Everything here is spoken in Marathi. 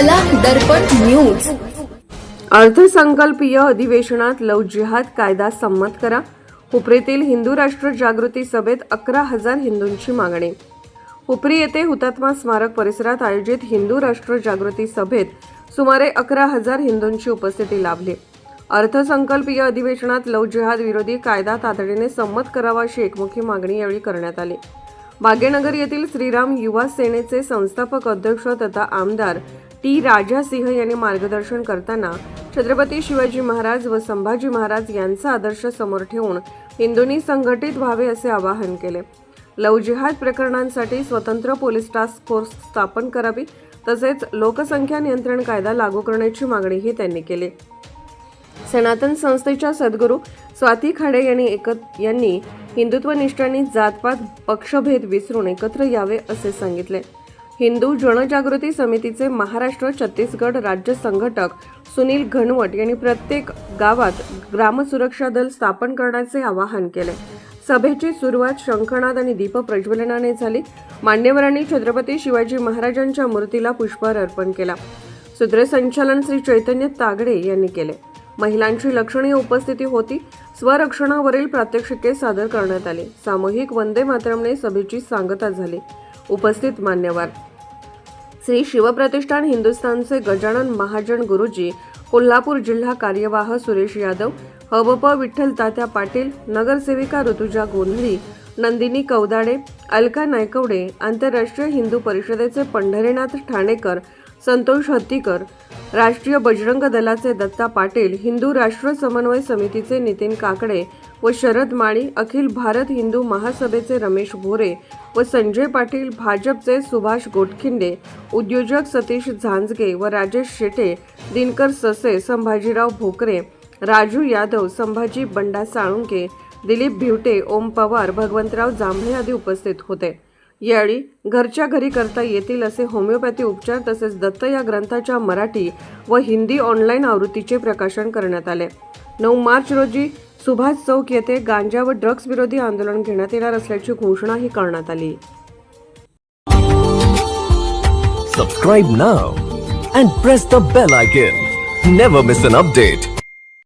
कला दर्पण न्यूज। अर्थसंकल्पीय अधिवेशनात लव्ह जिहाद कायदा संमत करा। हुपरीतील हिंदू राष्ट्र जागृती सभेत 11,000 हिंदूंची मागणी। हुपरी येथे हुतात्मा स्मारक परिसरात आयोजित हिंदू राष्ट्र जागृती सभेत सुमारे 11,000 हिंदूंची उपस्थिती लाभली। अर्थसंकल्पीय अधिवेशनात लव्ह जिहाद विरोधी कायदा तातडीने संमत करावा अशी एकमुखी मागणी यावेळी करण्यात आली। भाग्यनगर येथील श्रीराम युवा सेनेचे संस्थापक अध्यक्ष तथा आमदार टी राजा सिंह यांनी मार्गदर्शन करताना छत्रपती शिवाजी महाराज व संभाजी महाराज यांचा आदर्श समोर ठेवून हिंदूंनी संघटित व्हावे असे आवाहन केले। लव्ह जिहाद प्रकरणांसाठी स्वतंत्र पोलीस टास्क फोर्स स्थापन करावी तसेच लोकसंख्या नियंत्रण कायदा लागू करण्याची मागणीही त्यांनी केली। सनातन संस्थेच्या सद्गुरू स्वाती खाडे यांनी हिंदुत्वनिष्ठांनी जातपात पक्षभेद विसरून एकत्र यावे असे सांगितले। हिंदू जनजागृती समितीचे महाराष्ट्र छत्तीसगड राज्य संघटक सुनील घनवट यांनी प्रत्येक गावात ग्रामसुरक्षा दल स्थापन करण्याचे आवाहन केले। सभेची सुरुवात शंखनाद आणि दीप प्रज्वलनाने झाली। मान्यवरांनी छत्रपती शिवाजी महाराजांच्या मूर्तीला पुष्पहार अर्पण केला। सूत्रसंचालन श्री चैतन्य तागडे यांनी केले। महिलांची लक्षणीय उपस्थिती होती। स्वरक्षणावरील प्रात्यक्षिके सादर करण्यात आली। सामूहिक वंदे मातरमने सभेची सांगता झाली। उपस्थित मान्यवर श्री शिवप्रतिष्ठान हिंदुस्थानचे गजानन महाजन गुरुजी, कोल्हापूर जिल्हा कार्यवाह सुरेश यादव, हबप विठ्ठल तात्या पाटील, नगरसेविका ऋतुजा गोंधळी, नंदिनी कवदाडे, अलका नायकवडे, आंतरराष्ट्रीय हिंदू परिषदेचे पंढरीनाथ ठाणेकर, संतोष हत्तीकर, राष्ट्रीय बजरंग दलाचे दत्ता पाटील, हिंदू राष्ट्र समन्वय समितीचे नितीन काकडे व शरद माळी, अखिल भारत हिंदू महासभेचे रमेश भोरे व संजय पाटील, भाजपचे सुभाष गोटखिंडे, उद्योजक सतीश झांजगे व राजेश शेटे, दिनकर ससे, संभाजीराव भोकरे, राजू यादव, संभाजी बंडा साळुंके, दिलीप भिवटे, ओम पवार, भगवंतराव जांभळे आदी उपस्थित होते। यावेळी घरच्या घरी करता येतील असे होमिओपॅथी उपचार तसेच दत्त या ग्रंथाच्या मराठी व हिंदी ऑनलाईन आवृत्तीचे प्रकाशन करण्यात आले। 9 मार्च रोजी सुभाष चौक येथे गांजा व ड्रग्ज विरोधी आंदोलन घेण्यात येणार असल्याची घोषणाही करण्यात आली। Subscribe now and press the bell icon. Never miss an update.